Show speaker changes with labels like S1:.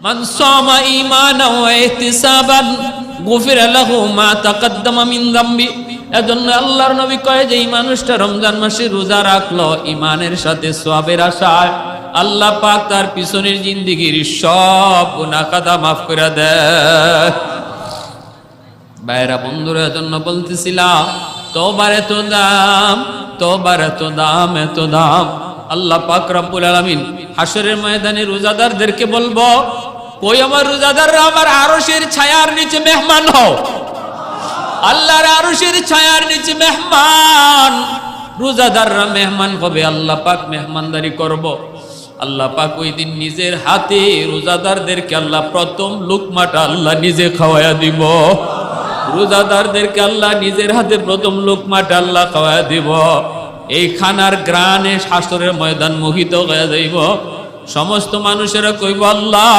S1: মান সামা ঈমানান ওয়া ইহতিসাবান গুফিরা লাহু মা তাকাদ্দামা মিন যামবি। এজন্য আল্লাহর নবী কয় যে এই মানুষটা রমজান মাসে রোজা রাখলো ঈমানের সাথে সওয়াবের আশায়, আল্লাহ পাক তার পিছনের জিন্দেগির সব গুনাহ খাতা মাফ করে দেয়। ভাইরা বন্ধুরা, এজন্য বলতেছিলাম তওবার এত দাম, তওবার এত দাম, এত দাম। আল্লাহ পাক রব্বুল আলামিন হাশরের ময়দানে রোজাদারদেরকে বলবো, কই আমার রোজাদাররা আমার আরশের ছায়ার নিচে মেহমান হও। আল্লাহর আরশের ছায়ার নিচে মেহমান, রোজাদাররা মেহমান হবে, আল্লাহ পাক মেহমানদারি করব। আল্লাহ পাক ওই দিন নিজের হাতে রোজাদারদেরকে আল্লাহ প্রথম লুকমাটা আল্লাহ নিজে খাওয়ায়া দিব। রোজাদারদেরকে আল্লাহ নিজের হাতে প্রথম লুকমাটা আল্লাহ খাওয়ায়া দিব। এই খানার গ্রানে হাশরের ময়দান মোহিত হয়ে যাইব। সমস্ত মানুষেরা কইব, আল্লাহ